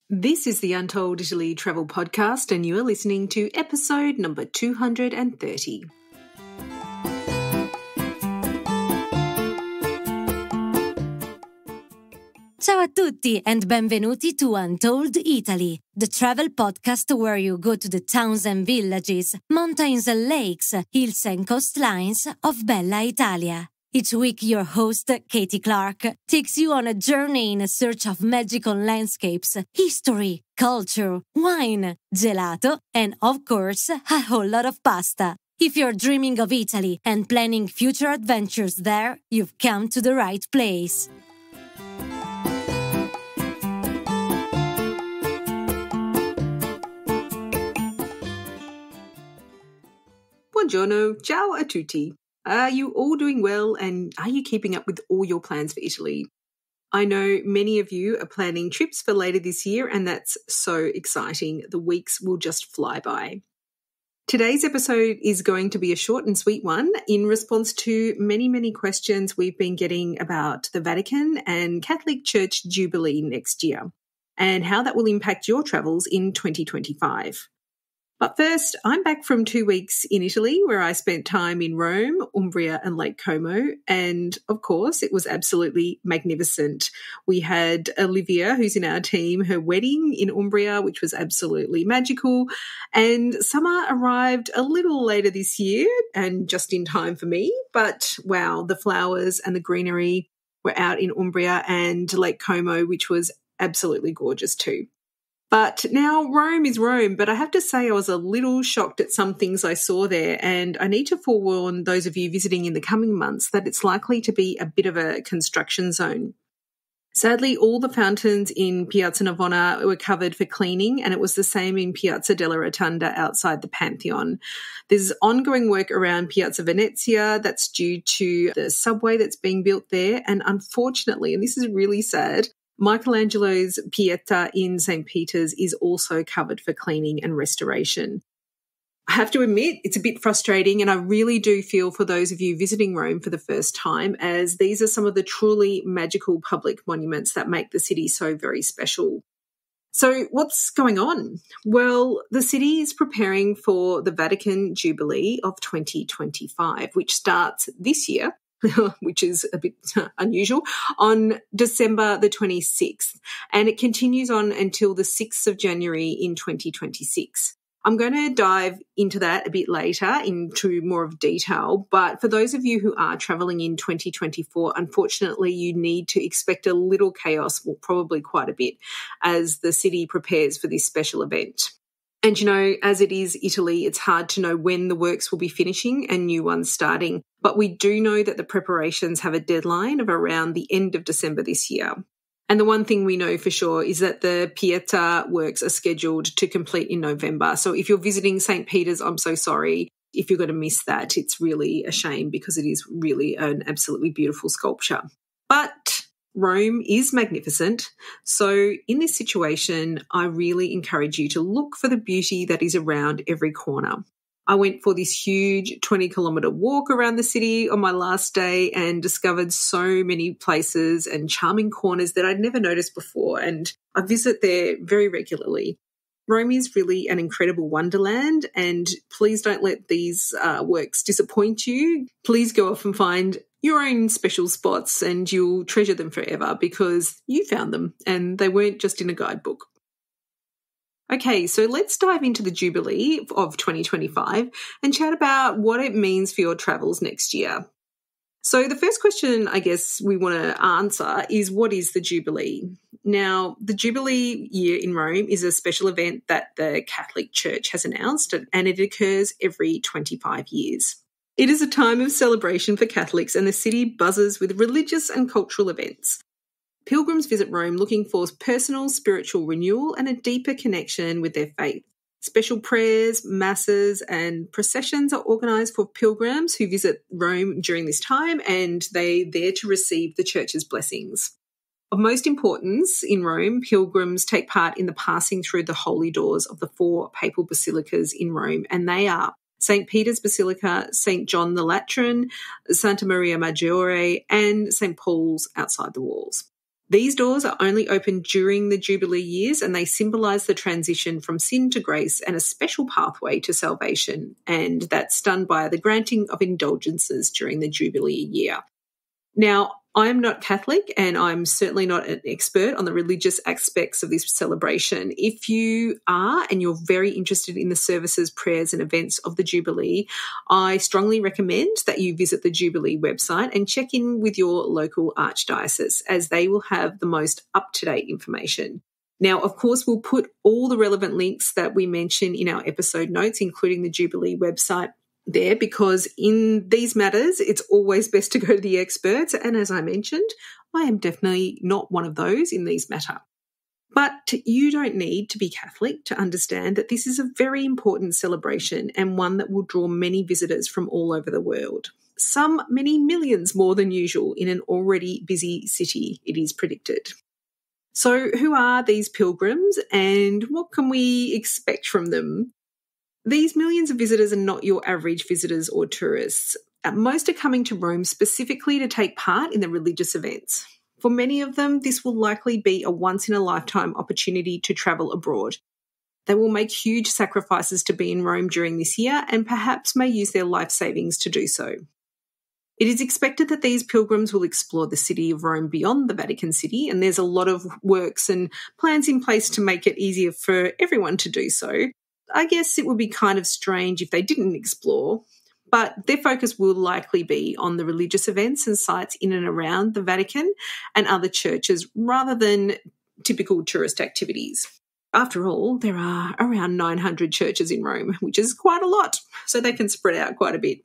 This is the Untold Italy travel podcast, and you are listening to episode number 230. Ciao a tutti and benvenuti to Untold Italy, the travel podcast where you go to the towns and villages, mountains and lakes, hills and coastlines of Bella Italia. Each week, your host, Katie Clark, takes you on a journey in search of magical landscapes, history, culture, wine, gelato, and, of course, a whole lot of pasta. If you're dreaming of Italy and planning future adventures there, you've come to the right place. Buongiorno, ciao a tutti. Are you all doing well, and are you keeping up with all your plans for Italy? I know many of you are planning trips for later this year, and that's so exciting. The weeks will just fly by. Today's episode is going to be a short and sweet one in response to many questions we've been getting about the Vatican and Catholic Church Jubilee next year, and how that will impact your travels in 2025. But first, I'm back from 2 weeks in Italy where I spent time in Rome, Umbria and Lake Como, and of course it was absolutely magnificent. We had Olivia, who's in our team, her wedding in Umbria, which was absolutely magical, and summer arrived a little later this year and just in time for me, but wow, the flowers and the greenery were out in Umbria and Lake Como, which was absolutely gorgeous too. But now Rome is Rome, but I have to say I was a little shocked at some things I saw there, and I need to forewarn those of you visiting in the coming months that it's likely to be a bit of a construction zone. Sadly, all the fountains in Piazza Navona were covered for cleaning, and it was the same in Piazza della Rotunda outside the Pantheon. There's ongoing work around Piazza Venezia that's due to the subway that's being built there, and unfortunately, and this is really sad, Michelangelo's Pieta in St. Peter's is also covered for cleaning and restoration. I have to admit, it's a bit frustrating, and I really do feel for those of you visiting Rome for the first time, as these are some of the truly magical public monuments that make the city so very special. So what's going on? Well, the city is preparing for the Vatican Jubilee of 2025, which starts this year, which is a bit unusual, on December the 26th, and it continues on until the 6th of January in 2026. I'm going to dive into that a bit later into more of detail, but for those of you who are travelling in 2024, unfortunately, you need to expect a little chaos, well, probably quite a bit, as the city prepares for this special event. And, you know, as it is Italy, it's hard to know when the works will be finishing and new ones starting. But we do know that the preparations have a deadline of around the end of December this year. And the one thing we know for sure is that the Pieta works are scheduled to complete in November. So if you're visiting St. Peter's, I'm so sorry if you're going to miss that. It's really a shame because it is really an absolutely beautiful sculpture. But Rome is magnificent, so in this situation, I really encourage you to look for the beauty that is around every corner. I went for this huge 20-kilometre walk around the city on my last day and discovered so many places and charming corners that I'd never noticed before, and I visit there very regularly. Rome is really an incredible wonderland, and please don't let these works disappoint you. Please go off and find your own special spots and you'll treasure them forever because you found them and they weren't just in a guidebook. Okay, so let's dive into the Jubilee of 2025 and chat about what it means for your travels next year. So the first question I guess we want to answer is, what is the Jubilee? Now, the Jubilee year in Rome is a special event that the Catholic Church has announced, and it occurs every 25 years. It is a time of celebration for Catholics, and the city buzzes with religious and cultural events. Pilgrims visit Rome looking for personal spiritual renewal and a deeper connection with their faith. Special prayers, masses, and processions are organised for pilgrims who visit Rome during this time, and they're there to receive the Church's blessings. Of most importance in Rome, pilgrims take part in the passing through the holy doors of the 4 papal basilicas in Rome, and they are St. Peter's Basilica, St. John the Lateran, Santa Maria Maggiore, and St. Paul's outside the walls. These doors are only open during the Jubilee years, and they symbolise the transition from sin to grace and a special pathway to salvation, and that's done by the granting of indulgences during the Jubilee year. Now, I'm not Catholic, and I'm certainly not an expert on the religious aspects of this celebration. If you are and you're very interested in the services, prayers and events of the Jubilee, I strongly recommend that you visit the Jubilee website and check in with your local archdiocese, as they will have the most up-to-date information. Now, of course, we'll put all the relevant links that we mention in our episode notes, including the Jubilee website, there, because in these matters, it's always best to go to the experts. And as I mentioned, I am definitely not one of those in these matters. But you don't need to be Catholic to understand that this is a very important celebration and one that will draw many visitors from all over the world. Some many millions more than usual in an already busy city, it is predicted. So who are these pilgrims and what can we expect from them? These millions of visitors are not your average visitors or tourists. Most are coming to Rome specifically to take part in the religious events. For many of them, this will likely be a once-in-a-lifetime opportunity to travel abroad. They will make huge sacrifices to be in Rome during this year and perhaps may use their life savings to do so. It is expected that these pilgrims will explore the city of Rome beyond the Vatican City, and there's a lot of works and plans in place to make it easier for everyone to do so. I guess it would be kind of strange if they didn't explore, but their focus will likely be on the religious events and sites in and around the Vatican and other churches rather than typical tourist activities. After all, there are around 900 churches in Rome, which is quite a lot, so they can spread out quite a bit.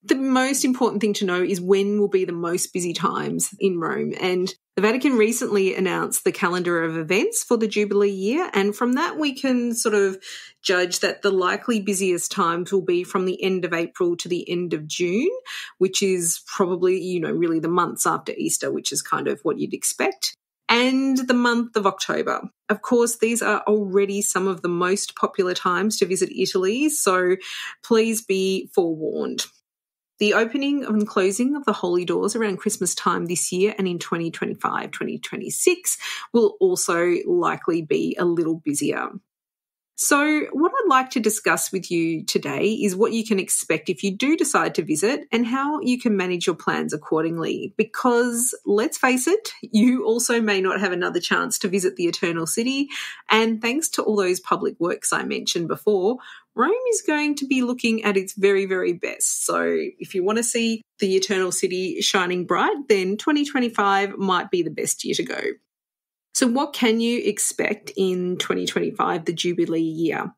The most important thing to know is when will be the most busy times in Rome, and the Vatican recently announced the calendar of events for the Jubilee year, and from that we can sort of judge that the likely busiest times will be from the end of April to the end of June, which is probably, really the months after Easter, which is kind of what you'd expect, and the month of October. Of course, these are already some of the most popular times to visit Italy, so please be forewarned. The opening and closing of the holy doors around Christmas time this year and in 2025-2026 will also likely be a little busier. So what I'd like to discuss with you today is what you can expect if you do decide to visit and how you can manage your plans accordingly. Because let's face it, you also may not have another chance to visit the Eternal City. And thanks to all those public works I mentioned before, Rome is going to be looking at its very, very best. So if you want to see the Eternal City shining bright, then 2025 might be the best year to go. So what can you expect in 2025, the Jubilee year?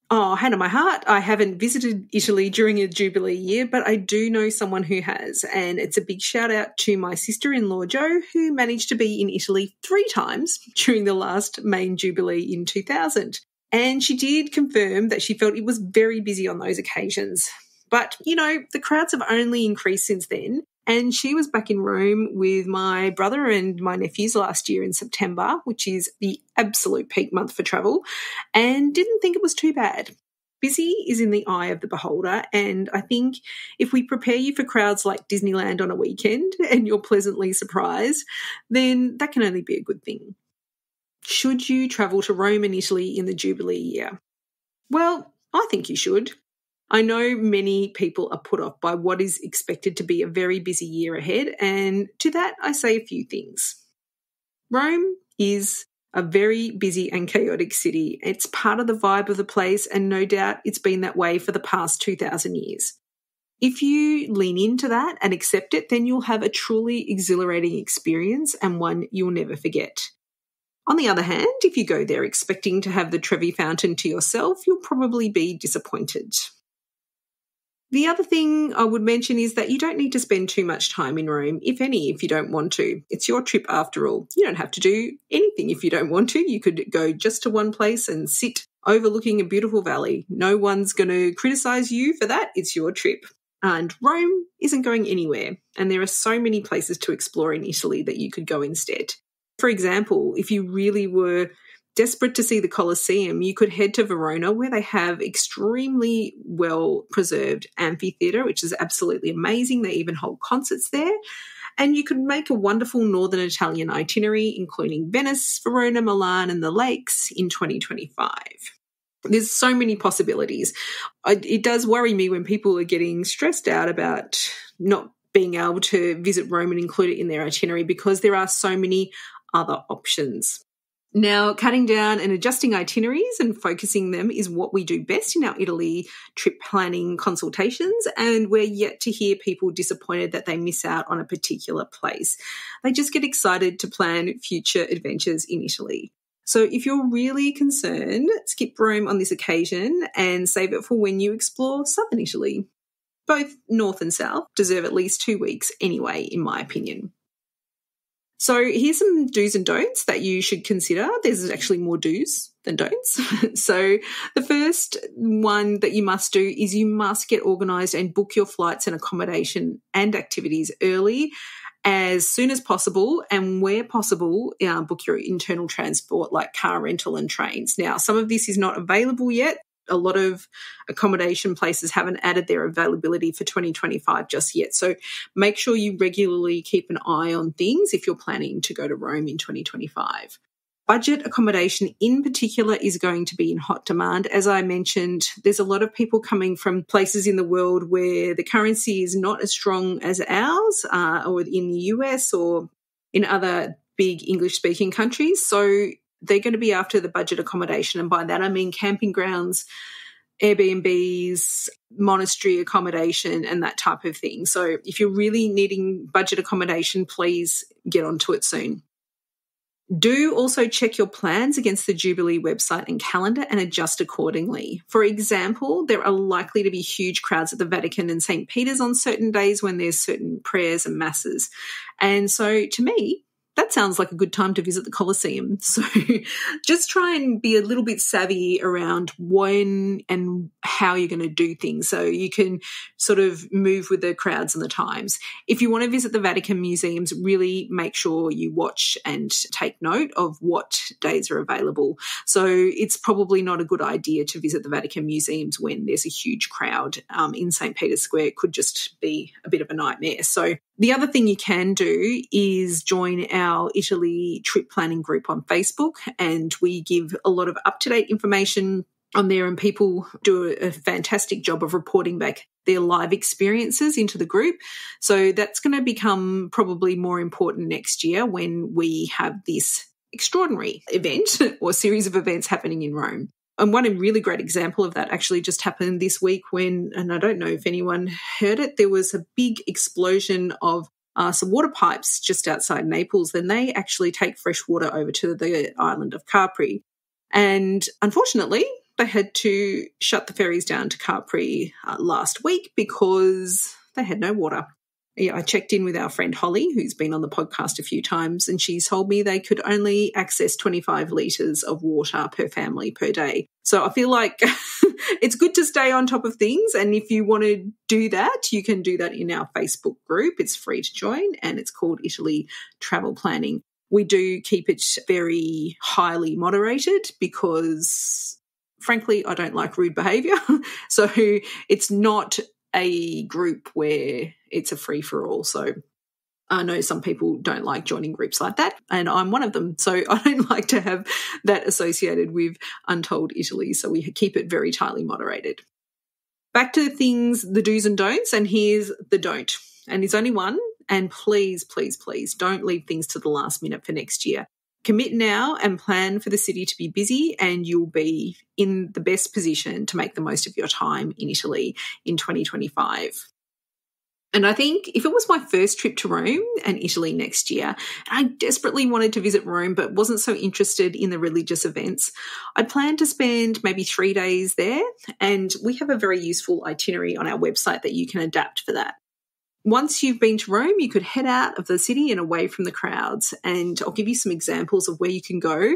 Oh, hand on my heart, I haven't visited Italy during a Jubilee year, but I do know someone who has. And it's a big shout out to my sister-in-law, Jo, who managed to be in Italy 3 times during the last main Jubilee in 2000. And she did confirm that she felt it was very busy on those occasions. But, the crowds have only increased since then. And she was back in Rome with my brother and my nephews last year in September, which is the absolute peak month for travel, and didn't think it was too bad. Busy is in the eye of the beholder, and I think if we prepare you for crowds like Disneyland on a weekend and you're pleasantly surprised, then that can only be a good thing. Should you travel to Rome and Italy in the Jubilee year? Well, I think you should. I know many people are put off by what is expected to be a very busy year ahead, and to that I say a few things. Rome is a very busy and chaotic city. It's part of the vibe of the place, and no doubt it's been that way for the past 2,000 years. If you lean into that and accept it, then you'll have a truly exhilarating experience and one you'll never forget. On the other hand, if you go there expecting to have the Trevi Fountain to yourself, you'll probably be disappointed. The other thing I would mention is that you don't need to spend too much time in Rome, if any, if you don't want to. It's your trip after all. You don't have to do anything if you don't want to. You could go just to one place and sit overlooking a beautiful valley. No one's going to criticise you for that. It's your trip. And Rome isn't going anywhere. And there are so many places to explore in Italy that you could go instead. For example, if you really were desperate to see the Colosseum, you could head to Verona, where they have extremely well-preserved amphitheatre, which is absolutely amazing. They even hold concerts there. And you could make a wonderful Northern Italian itinerary, including Venice, Verona, Milan, and the lakes in 2025. There's so many possibilities. It does worry me when people are getting stressed out about not being able to visit Rome and include it in their itinerary because there are so many other options. Now, cutting down and adjusting itineraries and focusing them is what we do best in our Italy trip planning consultations, and we're yet to hear people disappointed that they miss out on a particular place. They just get excited to plan future adventures in Italy. So if you're really concerned, skip Rome on this occasion and save it for when you explore southern Italy. Both north and south deserve at least 2 weeks anyway, in my opinion. So here's some do's and don'ts that you should consider. There's actually more do's than don'ts. So the first one that you must do is you must get organised and book your flights and accommodation and activities early as soon as possible, and where possible, book your internal transport like car rental and trains. Now, some of this is not available yet. A lot of accommodation places haven't added their availability for 2025 just yet. So make sure you regularly keep an eye on things if you're planning to go to Rome in 2025. Budget accommodation in particular is going to be in hot demand. As I mentioned, there's a lot of people coming from places in the world where the currency is not as strong as ours, or in the US or in other big English-speaking countries. So they're going to be after the budget accommodation. And by that, I mean camping grounds, Airbnbs, monastery accommodation, and that type of thing. So if you're really needing budget accommodation, please get onto it soon. Do also check your plans against the Jubilee website and calendar and adjust accordingly. For example, there are likely to be huge crowds at the Vatican and St. Peter's on certain days when there's certain prayers and masses. And so to me, that sounds like a good time to visit the Colosseum. So just try and be a little bit savvy around when and how you're going to do things so you can sort of move with the crowds and the times. If you want to visit the Vatican museums, really make sure you watch and take note of what days are available. So it's probably not a good idea to visit the Vatican museums when there's a huge crowd in St. Peter's Square. It could just be a bit of a nightmare. So the other thing you can do is join our Italy trip planning group on Facebook, and we give a lot of up-to-date information on there, and people do a fantastic job of reporting back their live experiences into the group. So that's going to become probably more important next year when we have this extraordinary event or series of events happening in Rome. And one really great example of that actually just happened this week when, and I don't know if anyone heard it, there was a big explosion of some water pipes just outside Naples. Then they actually take fresh water over to the island of Capri. And unfortunately, they had to shut the ferries down to Capri last week because they had no water. Yeah, I checked in with our friend Holly, who's been on the podcast a few times, and she told me they could only access 25 litres of water per family per day. So I feel like it's good to stay on top of things, and if you want to do that, you can do that in our Facebook group. It's free to join, and it's called Italy Travel Planning. We do keep it very highly moderated because, frankly, I don't like rude behaviour. So it's not a group where it's a free-for-all. So I know some people don't like joining groups like that, and I'm one of them. So I don't like to have that associated with Untold Italy. So we keep it very tightly moderated. Back to things, the do's and don'ts, and here's the don't. And there's only one, and please, please, please don't leave things to the last minute for next year. Commit now and plan for the city to be busy, and you'll be in the best position to make the most of your time in Italy in 2025. And I think if it was my first trip to Rome and Italy next year, I desperately wanted to visit Rome but wasn't so interested in the religious events, I'd plan to spend maybe 3 days there, and we have a very useful itinerary on our website that you can adapt for that. Once you've been to Rome, you could head out of the city and away from the crowds, and I'll give you some examples of where you can go.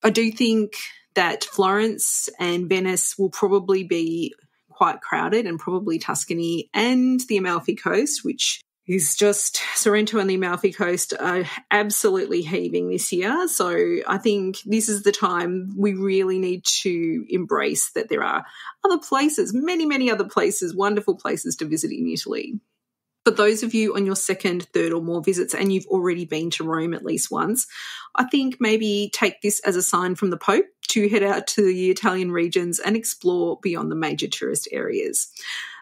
I do think that Florence and Venice will probably be quite crowded, and probably Tuscany and the Amalfi Coast, which is just Sorrento and the Amalfi Coast are absolutely heaving this year. So I think this is the time we really need to embrace that there are other places, many, many other places, wonderful places to visit in Italy. For those of you on your second, third or more visits and you've already been to Rome at least once, I think maybe take this as a sign from the Pope to head out to the Italian regions and explore beyond the major tourist areas,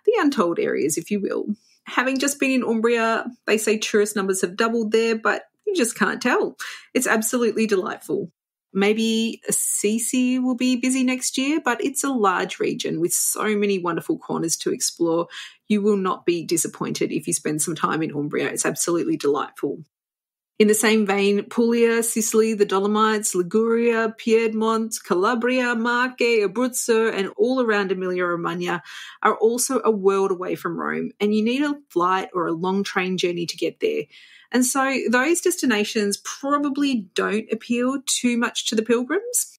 the untold areas, if you will. Having just been in Umbria, they say tourist numbers have doubled there, but you just can't tell. It's absolutely delightful. Maybe Assisi will be busy next year, but it's a large region with so many wonderful corners to explore. You will not be disappointed if you spend some time in Umbria. It's absolutely delightful. In the same vein, Puglia, Sicily, the Dolomites, Liguria, Piedmont, Calabria, Marche, Abruzzo, and all around Emilia-Romagna are also a world away from Rome, and you need a flight or a long train journey to get there. And so those destinations probably don't appeal too much to the pilgrims.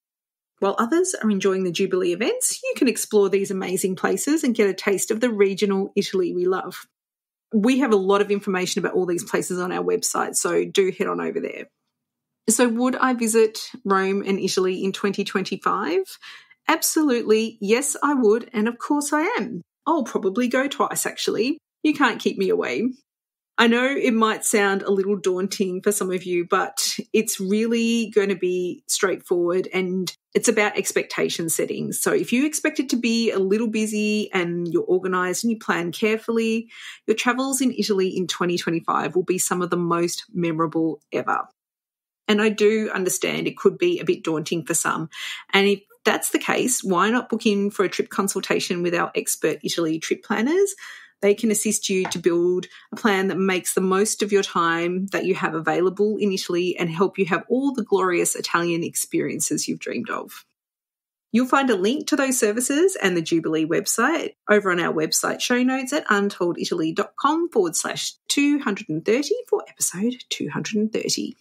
While others are enjoying the Jubilee events, you can explore these amazing places and get a taste of the regional Italy we love. We have a lot of information about all these places on our website, so do head on over there. So would I visit Rome and Italy in 2025? Absolutely, yes, I would, and of course I am. I'll probably go twice, actually. You can't keep me away. I know it might sound a little daunting for some of you, but it's really going to be straightforward and it's about expectation setting. So if you expect it to be a little busy and you're organised and you plan carefully, your travels in Italy in 2025 will be some of the most memorable ever. And I do understand it could be a bit daunting for some. And if that's the case, why not book in for a trip consultation with our expert Italy trip planners? They can assist you to build a plan that makes the most of your time that you have available in Italy and help you have all the glorious Italian experiences you've dreamed of. You'll find a link to those services and the Jubilee website over on our website show notes at untolditaly.com/230 for episode 230.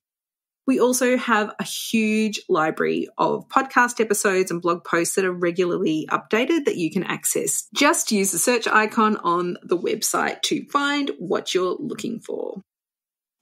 We also have a huge library of podcast episodes and blog posts that are regularly updated that you can access. Just use the search icon on the website to find what you're looking for.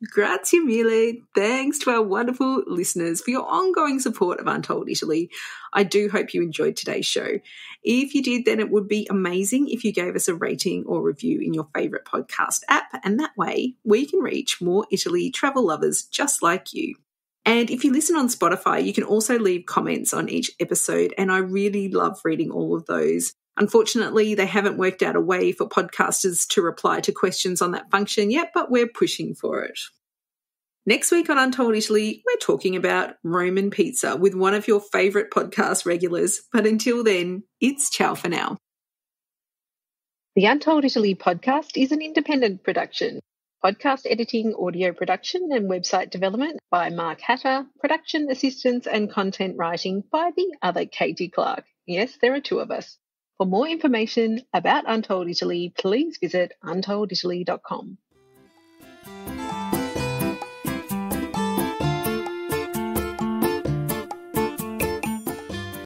Grazie mille. Thanks to our wonderful listeners for your ongoing support of Untold Italy. I do hope you enjoyed today's show. If you did, then it would be amazing if you gave us a rating or review in your favourite podcast app, and that way we can reach more Italy travel lovers just like you. And if you listen on Spotify, you can also leave comments on each episode, and I really love reading all of those. Unfortunately, they haven't worked out a way for podcasters to reply to questions on that function yet, but we're pushing for it. Next week on Untold Italy, we're talking about Roman pizza with one of your favourite podcast regulars. But until then, it's ciao for now. The Untold Italy podcast is an independent production. Podcast editing, audio production and website development by Mark Hatter, production assistance and content writing by the other Katie Clark. Yes, there are two of us. For more information about Untold Italy, please visit untolditaly.com.